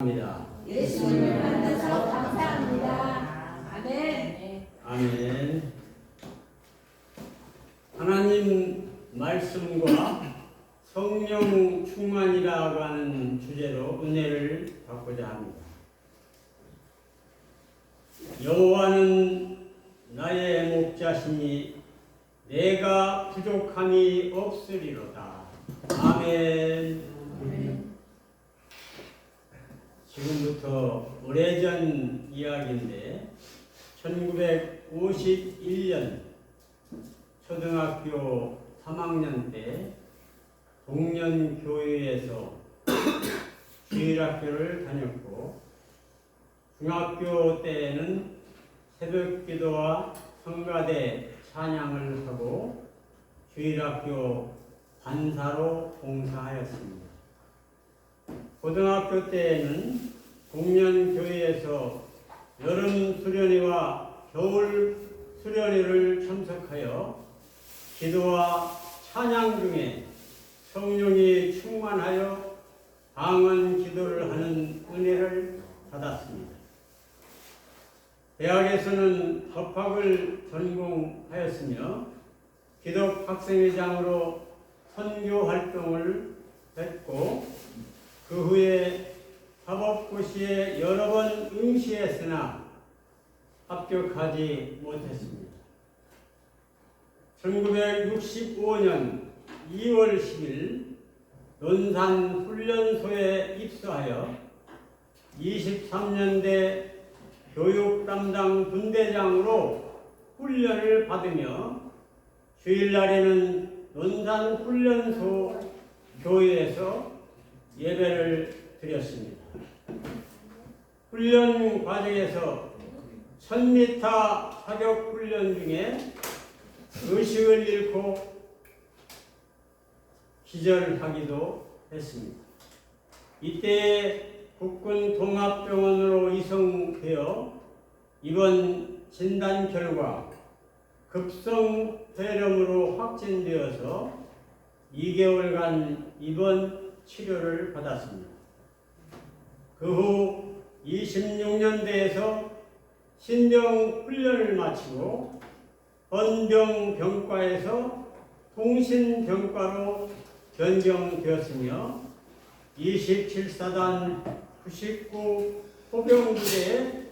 합니다. 예수님을 만나서 감사합니다. 아멘. 아멘. 하나님 말씀과 성령 충만이라고 하는 주제로 은혜를 받고자 합니다. 여호와는 나의 목자시니 내가 부족함이 없으리로다. 아멘. 지금부터 오래전 이야기인데 1951년 초등학교 3학년 때 동년교회에서 주일학교를 다녔고, 중학교 때에는 새벽기도와 성가대 찬양을 하고 주일학교 반사로 봉사하였습니다. 고등학교 때에는 동년교회에서 여름 수련회와 겨울 수련회를 참석하여 기도와 찬양 중에 성령이 충만하여 방언 기도를 하는 은혜를 받았습니다. 대학에서는 법학을 전공하였으며 기독학생회장으로 선교 활동을 했고, 그 후에 사법고시에 여러 번 응시했으나 합격하지 못했습니다. 1965년 2월 10일 논산 훈련소에 입소하여 23년대 교육 담당 분대장으로 훈련을 받으며 주일날에는 논산 훈련소 교회에서 예배를 드렸습니다. 훈련 과정에서 1000m 사격 훈련 중에 의식을 잃고 기절하기도 했습니다. 이때 국군 동합병원으로 이송되어 입원 진단 결과 급성 폐렴으로 확진되어서 2개월간 입원 치료를 받았습니다. 그 후 26년대에서 신병 훈련을 마치고 헌병병과에서 통신병과로 변경되었으며 27사단 99 포병부대에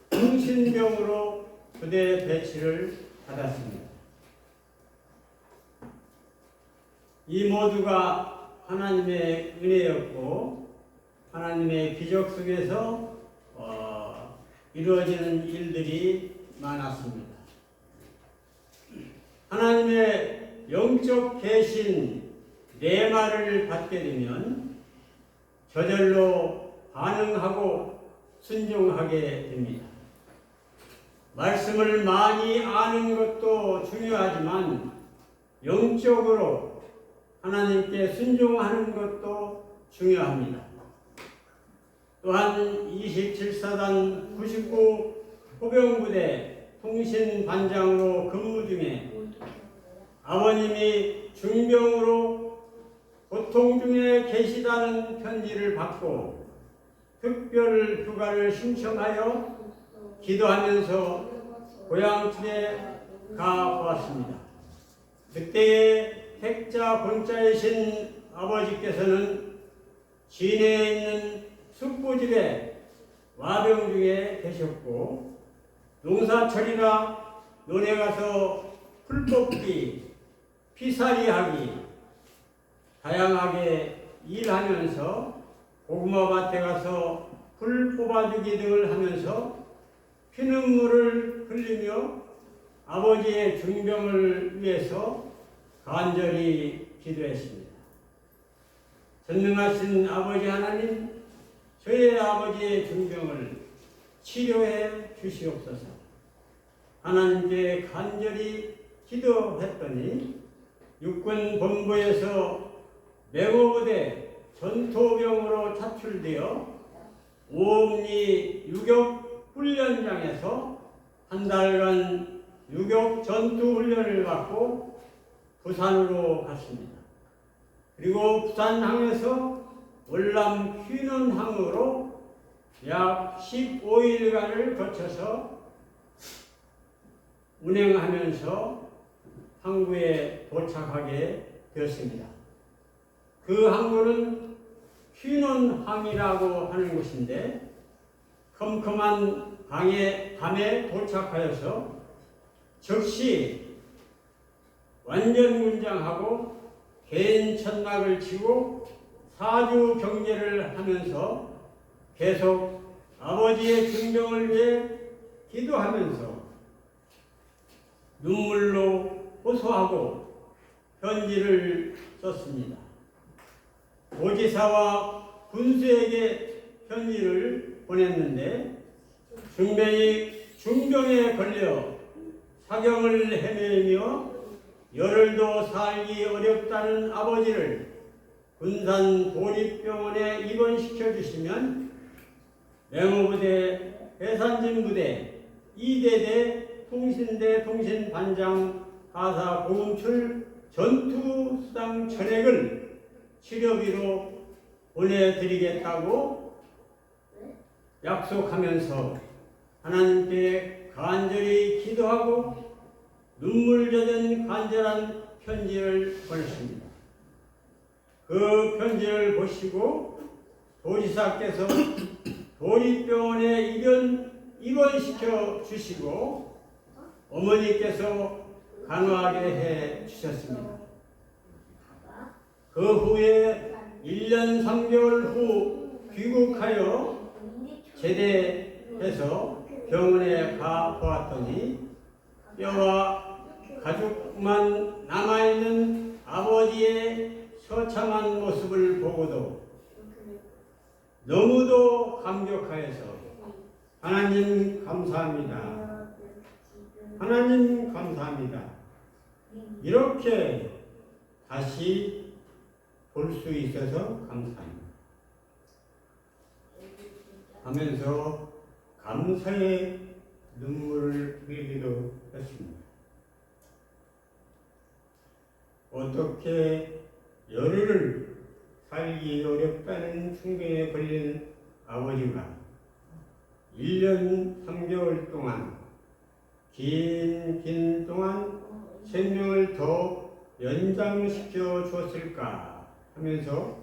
통신병으로 부대 배치를 받았습니다. 이 모두가 하나님의 은혜였고, 하나님의 기적 속에서 이루어지는 일들이 많았습니다. 하나님의 영적 계신 내 말을 받게 되면 저절로 반응하고 순종하게 됩니다. 말씀을 많이 아는 것도 중요하지만 영적으로 하나님께 순종하는 것도 중요합니다. 또한 27사단 99 포병부대 통신반장으로 근무 중에 아버님이 중병으로 고통 중에 계시다는 편지를 받고 특별 휴가를 신청하여 기도하면서 고향집에 가보았습니다. 그때에 택자 본자이신 아버지께서는 진해에 있는 숙부집에 와병 중에 계셨고, 농사철이라 논에 가서 풀 뽑기, 피살이하기, 다양하게 일하면서 고구마 밭에 가서 풀 뽑아주기 등을 하면서 피눈물을 흘리며 아버지의 중병을 위해서 간절히 기도했습니다. 전능하신 아버지 하나님, 저희 아버지의 중병을 치료해 주시옵소서. 하나님께 간절히 기도했더니 육군 본부에서 맹호부대 전투병으로 차출되어 오음리 유격 훈련장에서 한 달간 유격 전투 훈련을 받고 부산으로 갔습니다. 그리고 부산항에서 월남 휘는항으로 약 15일간을 거쳐서 운행하면서 항구에 도착하게 되었습니다. 그 항구는 휘논항이라고 하는 곳인데 컴컴한 밤에 도착하여서 즉시 완전군장하고 개인 천막을 치고 사주 경제를 하면서 계속 아버지의 중병을 위해 기도하면서 눈물로 호소하고 편지를 썼습니다. 도지사와 군수에게 편지를 보냈는데 중병에 걸려 사경을 헤매며 열흘도 살기 어렵다는 아버지를 군산 도립병원에 입원시켜 주시면 맹호부대, 해산진부대, 이대대, 통신대 통신반장 하사 보금출 전투수당 전액을 치료비로 보내드리겠다고 약속하면서 하나님께 간절히 기도하고 눈물 젖은 간절한 편지를 보냈습니다. 그 편지를 보시고 도지사께서 도립병원에 입원시켜 주시고 어머니께서 간호하게 해 주셨습니다. 그 후에 1년 3개월 후 귀국하여 제대해서 병원에 가 보았더니 뼈와 가죽만 남아있는 아버지의 처참한 모습을 보고도 너무도 감격하여서 하나님 감사합니다. 하나님 감사합니다. 이렇게 다시 볼 수 있어서 감사합니다. 하면서 감사의 눈물을 흘리기도 했습니다. 어떻게 열흘을 살기 어렵다는 충격에 걸린 아버지가 1년 3개월 동안 긴 동안 생명을 더 연장시켜 줬을까 하면서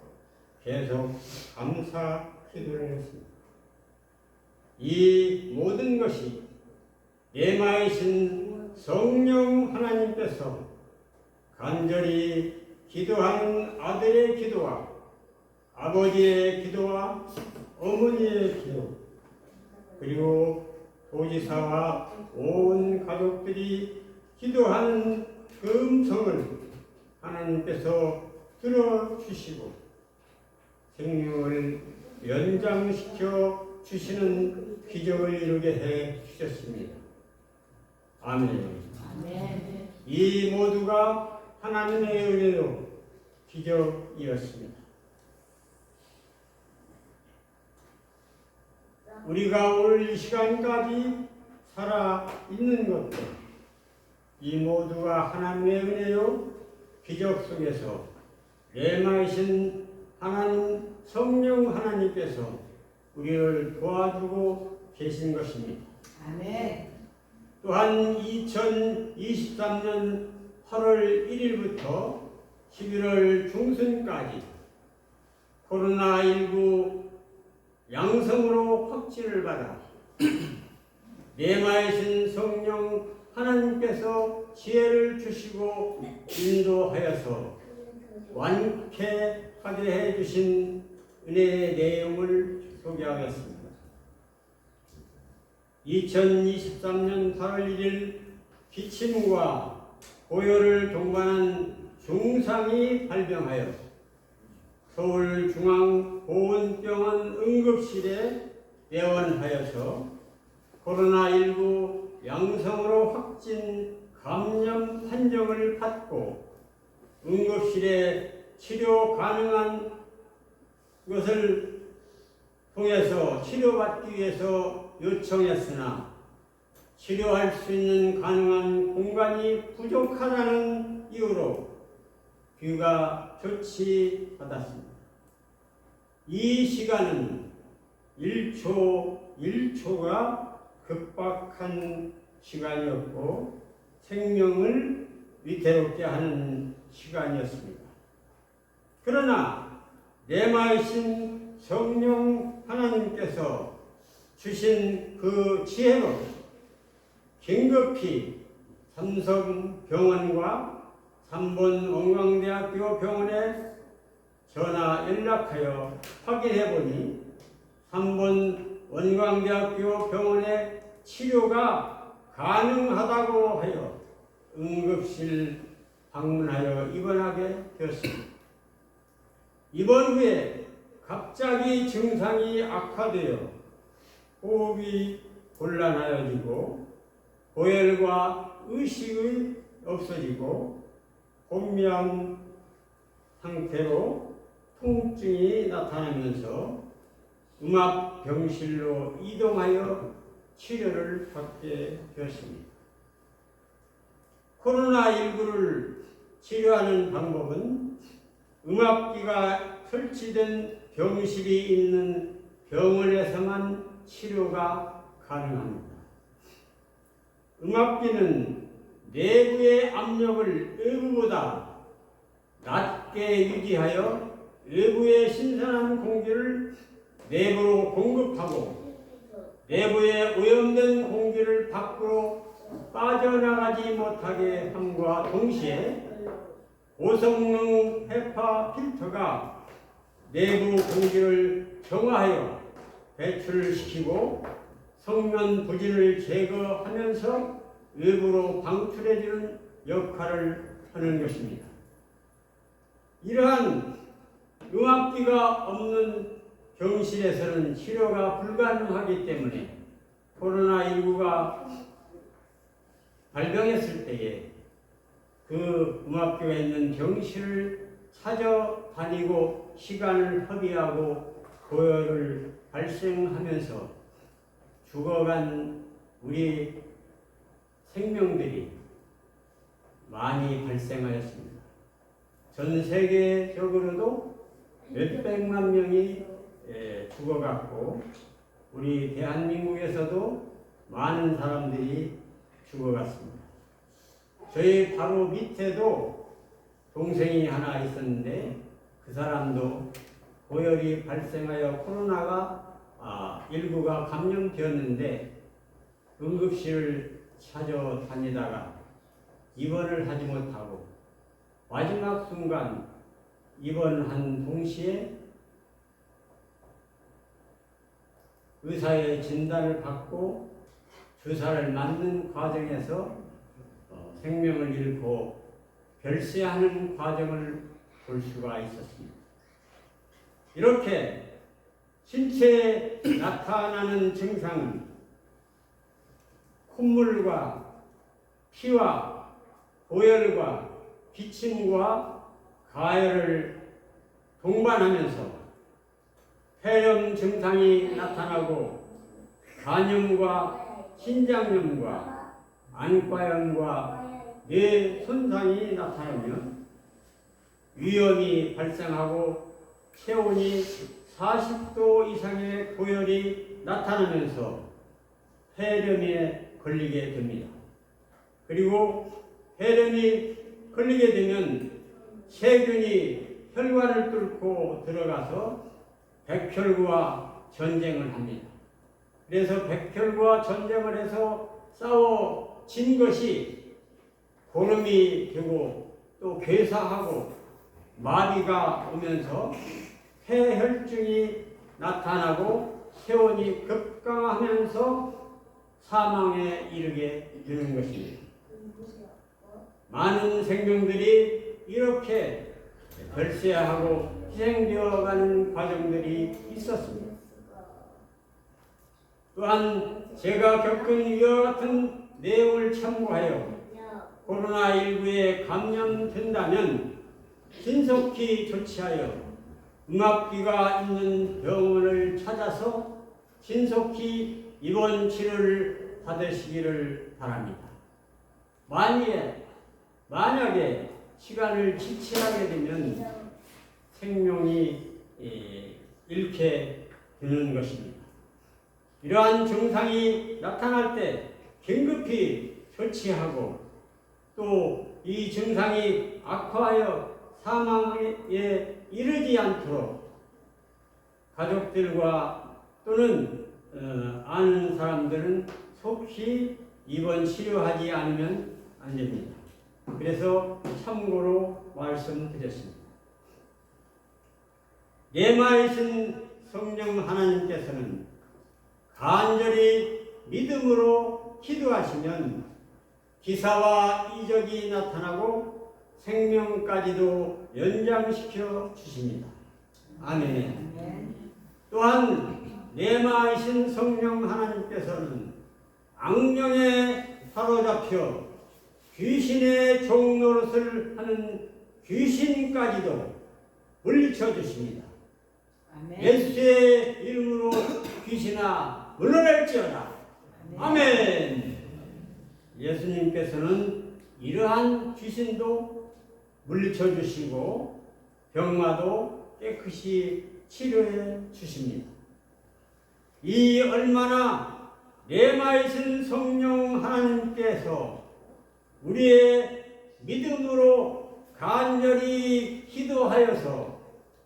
계속 감사 기도를 했습니다. 이 모든 것이 내마이신 성령 하나님께서 간절히 기도하는 아들의 기도와 아버지의 기도와 어머니의 기도 그리고 도지사와 온 가족들이 기도하는 그 음성을 하나님께서 들어주시고 생명을 연장시켜 주시는 기적을 이루게 해 주셨습니다. 아멘. 이 모두가 하나님의 은혜로 기적이었습니다. 우리가 오늘 이 시간까지 살아 있는 것도 이 모두가 하나님의 은혜요 기적 속에서 내마이신 하나님 성령 하나님께서 우리를 도와주고 계신 것입니다. 아멘. 또한 2023년 8월 1일부터 11월 중순까지 코로나19 양성으로 확진을 받아 내마이신 성령 하나님께서 지혜를 주시고 인도하여서 완쾌하게 해주신 은혜의 내용을 소개하겠습니다. 2023년 8월 1일 기침과 고열을 동반한 중상이 발병하여 서울중앙보건병원 응급실에 내원하여서 코로나19 양성으로 확진 감염 판정을 받고 응급실에 치료 가능한 것을 통해서 치료받기 위해서 요청했으나 치료할 수 있는 가능한 공간이 부족하다는 이유로 귀가 조치받았습니다. 이 시간은 1초 1초가 급박한 시간이었고 생명을 위태롭게 하는 시간이었습니다. 그러나 내마이신 성령 하나님께서 주신 그 지혜로 긴급히 삼성병원과 3번 원광대학교 병원에 전화 연락하여 확인해 보니 3번 원광대학교 병원의 치료가 가능하다고 하여 응급실 방문하여 입원하게 되었습니다. 입원 후에 갑자기 증상이 악화되어 호흡이 곤란하여지고 고열과 의식이 없어지고 혼미한 상태로 통증이 나타나면서 음압병실로 이동하여 치료를 받게 되었습니다. 코로나19를 치료하는 방법은 음압기가 설치된 병실이 있는 병원에서만 치료가 가능합니다. 음압기는 내부의 압력을 외부보다 낮게 유지하여 외부의 신선한 공기를 내부로 공급하고 내부의 오염된 공기를 밖으로 빠져나가지 못하게 함과 동시에 고성능 헤파 필터가 내부 공기를 정화하여 배출시키고 성면 부진을 제거하면서 외부로 방출해주는 역할을 하는 것입니다. 이러한 음압기가 없는 병실에서는 치료가 불가능하기 때문에 코로나19가 발병했을 때에 그 음압기가 있는 병실을 찾아다니고 시간을 허비하고 고열을 발생하면서 죽어간 우리 생명들이 많이 발생하였습니다. 전 세계적으로도 몇백만 명이 죽어갔고 우리 대한민국에서도 많은 사람들이 죽어갔습니다. 저희 바로 밑에도 동생이 하나 있었는데 그 사람도 고열이 발생하여 코로나가 19가 감염되었는데 응급실을 찾아다니다가 입원을 하지 못하고 마지막 순간 입원한 동시에 의사의 진단을 받고 주사를 맞는 과정에서 생명을 잃고 별세하는 과정을 볼 수가 있었습니다. 이렇게 신체에 나타나는 증상은 콧물과 피와 고열과 기침과 가열을 동반하면서 폐렴 증상이 나타나고 간염과 신장염과 안과염과 뇌 손상이 나타나면 위염이 발생하고 체온이 40도 이상의 고열이 나타나면서 폐렴에 걸리게 됩니다. 그리고 폐렴이 걸리게 되면 세균이 혈관을 뚫고 들어가서 백혈구와 전쟁을 합니다. 그래서 백혈구와 전쟁을 해서 싸워진 것이 고름이 되고 또 괴사하고 마비가 오면서 폐혈증이 나타나고 체온이 급강하면서 사망에 이르게 되는 것입니다. 많은 생명들이 이렇게 별세하고 희생되어가는 과정들이 있었습니다. 또한 제가 겪은 이와 같은 내용을 참고하여 코로나19에 감염된다면 신속히 조치하여 음압기가 있는 병원을 찾아서 신속히 입원 치료를 받으시기를 바랍니다. 만약에 시간을 지체하게 되면 생명이 잃게 되는 것입니다. 이러한 증상이 나타날 때 긴급히 조치하고 또 이 증상이 악화하여 사망에 이르지 않도록 가족들과 또는 아는 사람들은 속히 입원 치료하지 않으면 안 됩니다. 그래서 참고로 말씀드렸습니다. 내마이신 성령 하나님께서는 간절히 믿음으로 기도하시면 기사와 이적이 나타나고 생명까지도 연장시켜 주십니다. 아멘. 또한 내마이신 성령 하나님께서는 악령에 사로잡혀 귀신의 종노릇을 하는 귀신까지도 물리쳐 주십니다. 예수의 이름으로 귀신아 물러날지어다. 아멘. 예수님께서는 이러한 귀신도 물리쳐 주시고 병마도 깨끗이 치료해 주십니다. 이 얼마나 내마이신 성령 하나님께서 우리의 믿음으로 간절히 기도하여서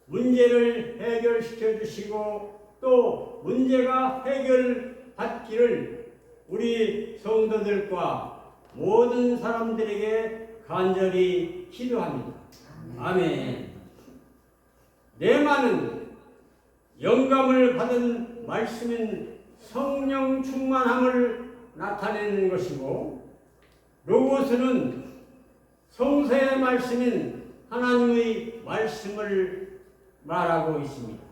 문제를 해결시켜 주시고 또 문제가 해결받기를 우리 성도들과 모든 사람들에게 간절히 기도합니다. 아멘. 내마는 영감을 받은 말씀인 성령 충만함을 나타내는 것이고 로고스는 성서의 말씀인 하나님의 말씀을 말하고 있습니다.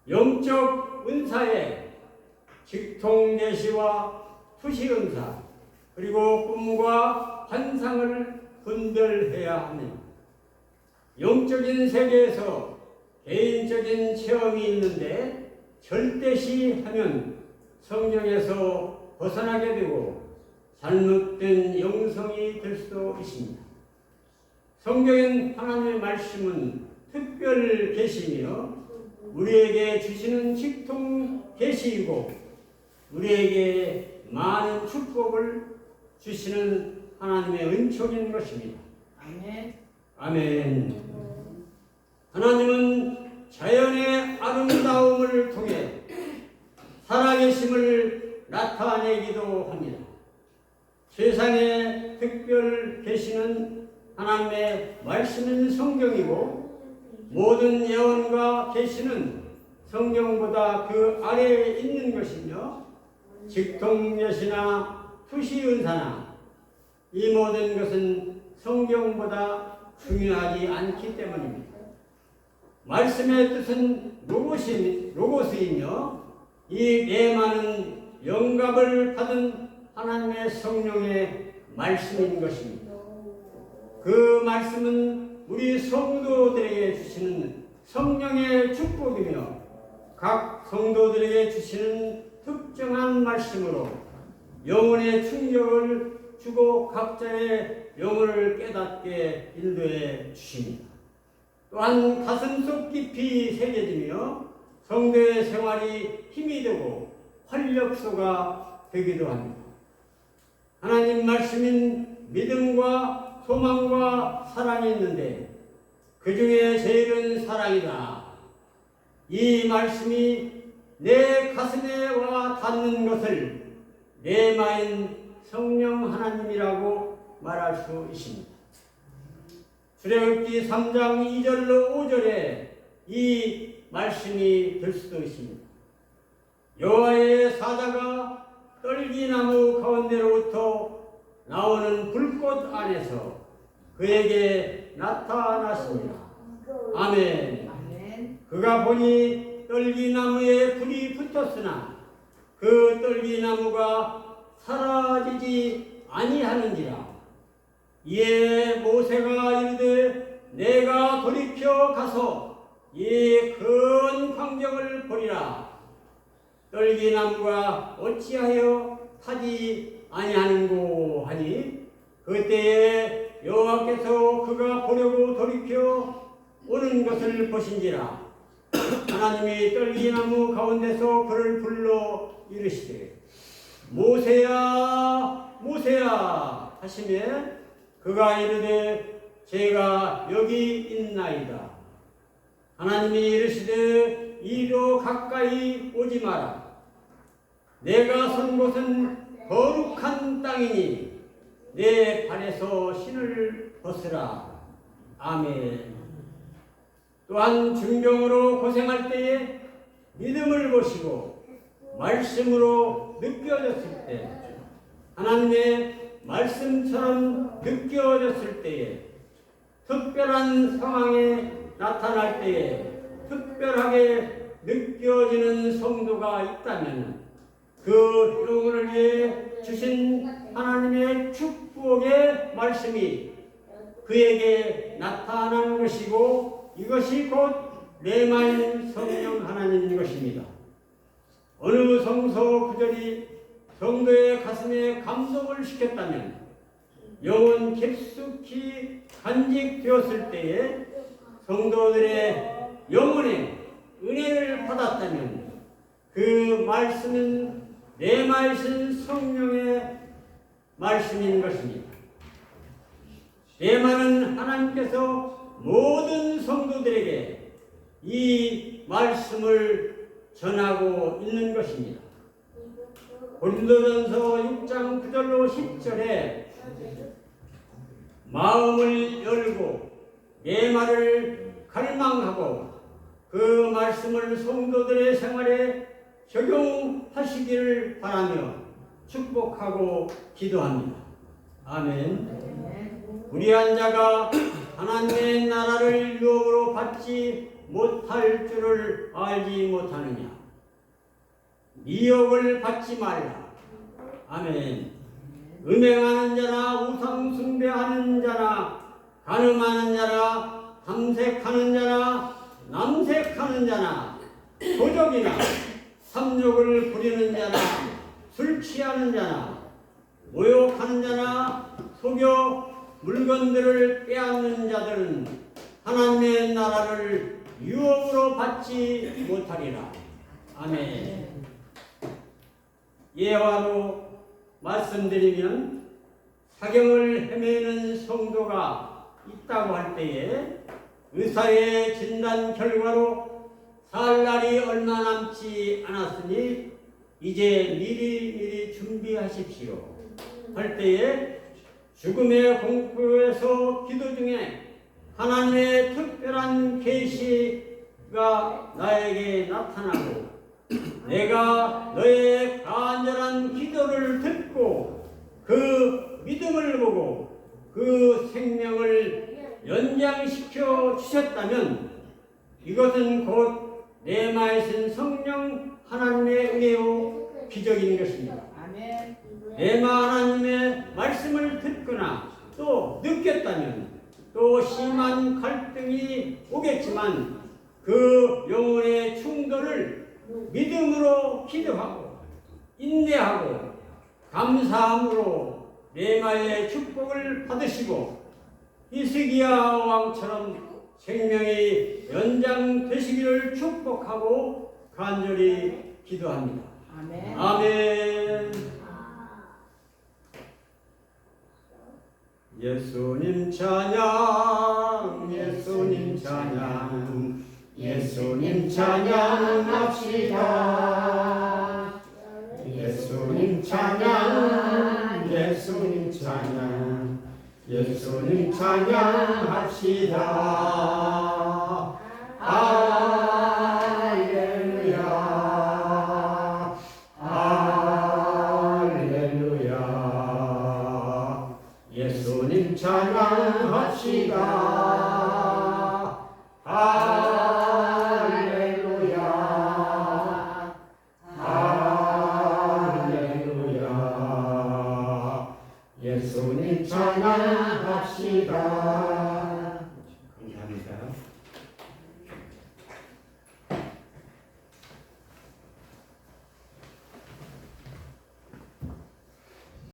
영적 은사에 직통계시와 투시은사 그리고 꿈과 환상을 분별해야 합니다. 영적인 세계에서 개인적인 체험이 있는데 절대시 하면 성경에서 벗어나게 되고 잘못된 영성이 될 수도 있습니다. 성경인 하나님의 말씀은 특별 계시며 우리에게 주시는 직통 계시이고 우리에게 많은 축복을 주시는 하나님의 은총인 것입니다. 아멘. 아멘. 하나님은 자연의 아름다움을 통해 살아계심을 나타내기도 합니다. 세상에 특별 계시는 하나님의 말씀은 성경이고 모든 예언과 계시는 성경보다 그 아래에 있는 것이며 직통예시나 투시은사나 이 모든 것은 성경보다 중요하지 않기 때문입니다. 말씀의 뜻은 로고스이며 이 내마는 영감을 받은 하나님의 성령의 말씀인 것입니다. 그 말씀은 우리 성도들에게 주시는 성령의 축복이며 각 성도들에게 주시는 특정한 말씀으로 영혼의 충격을 주고 각자의 영혼을 깨닫게 인도해 주십니다. 또한 가슴속 깊이 새겨지며 성도의 생활이 힘이 되고 활력소가 되기도 합니다. 하나님 말씀인 믿음과 소망과 사랑이 있는데 그 중에 제일은 사랑이다. 이 말씀이 내 가슴에 와 닿는 것을 내마인 성령 하나님이라고 말할 수 있습니다. 출애굽기 3장 2절로 5절에 이 말씀이 될 수도 있습니다. 여호와의 사자가 떨기나무 가운데로부터 나오는 불꽃 안에서 그에게 나타났습니다. 아멘. 그가 보니 떨기나무에 불이 붙었으나 그 떨기나무가 사라지지 아니하는지라. 이에 모세가 이르되 내가 돌이켜 가서 이 큰 광경을 보리라. 떨기나무가 어찌하여 타지 아니하는고 하니 그때에 여호와께서 그가 보려고 돌이켜 오는 것을 보신지라. 하나님이 떨기나무 가운데서 그를 불러 이르시되 모세야 모세야 하시매 그가 이르되 제가 여기 있나이다. 하나님이 이르시되 이리로 가까이 오지 마라. 내가 선 곳은 거룩한 땅이니 내 발에서 신을 벗으라. 아멘. 또한 중병으로 고생할 때에 믿음을 보시고 말씀으로 느껴졌을 때, 하나님의 말씀처럼 느껴졌을 때에, 특별한 상황에 나타날 때에 특별하게 느껴지는 성도가 있다면 그 영혼을 위해 주신 하나님의 축복의 말씀이 그에게 나타나는 것이고, 이것이 곧 레마인 성령 하나님인 것입니다. 어느 성서 구절이 성도의 가슴에 감동을 시켰다면, 영혼 깊숙이 간직되었을 때에 성도들의 영혼에 은혜를 받았다면 그 말씀은 레마이신 성령의 말씀인 것입니다. 레마는 하나님께서 모든 성도들에게 이 말씀을 전하고 있는 것입니다. 고린도전서 6장 9절로 10절에 마음을 열고 내 말을 갈망하고 그 말씀을 성도들의 생활에 적용하시기를 바라며 축복하고 기도합니다. 아멘. 불의한 자가 하나님의 나라를 유업으로 받지 못할 줄을 알지 못하느냐. 미혹을 받지 말라. 아멘. 음행하는 자나 우상 숭배하는 자나 간음하는 자나 탐색하는 자나 남색하는 자나 도적이나 삼욕을 부리는 자나 술 취하는 자나 모욕하는 자나 속여 물건들을 빼앗는 자들은 하나님의 나라를 유업으로 받지 못하리라. 아멘. 예화로 말씀드리면 사경을 헤매는 성도가 있다고 할 때에 의사의 진단 결과로 살 날이 얼마 남지 않았으니 이제 미리 준비하십시오 할 때에 죽음의 공포에서 기도 중에 하나님의 특별한 계시가 나에게 나타나고 내가 너의 간절한 기도를 듣고 그 믿음을 보고 그 생명을 연장시켜 주셨다면 이것은 곧 레마이신 성령 하나님의 은혜요 기적인 것입니다. 레마 하나님의 말씀을 듣거나 또 느꼈다면 또 심한 갈등이 오겠지만 그 영혼의 충돌을 믿음으로 기도하고 인내하고 감사함으로 레마의 축복을 받으시고 히스기야 왕처럼 생명이 연장되시기를 축복하고 간절히 기도합니다. 아멘. 아멘. 예수님 찬양, 예수님 찬양, 예수님 찬양합시다. 예수님 찬양, 예수님 찬양, 예수님 찬양합시다. 할렐루야, 할렐루야. 예수님 찬양합시다. 할렐루야, 할렐루야. 예수님 찬양합시다.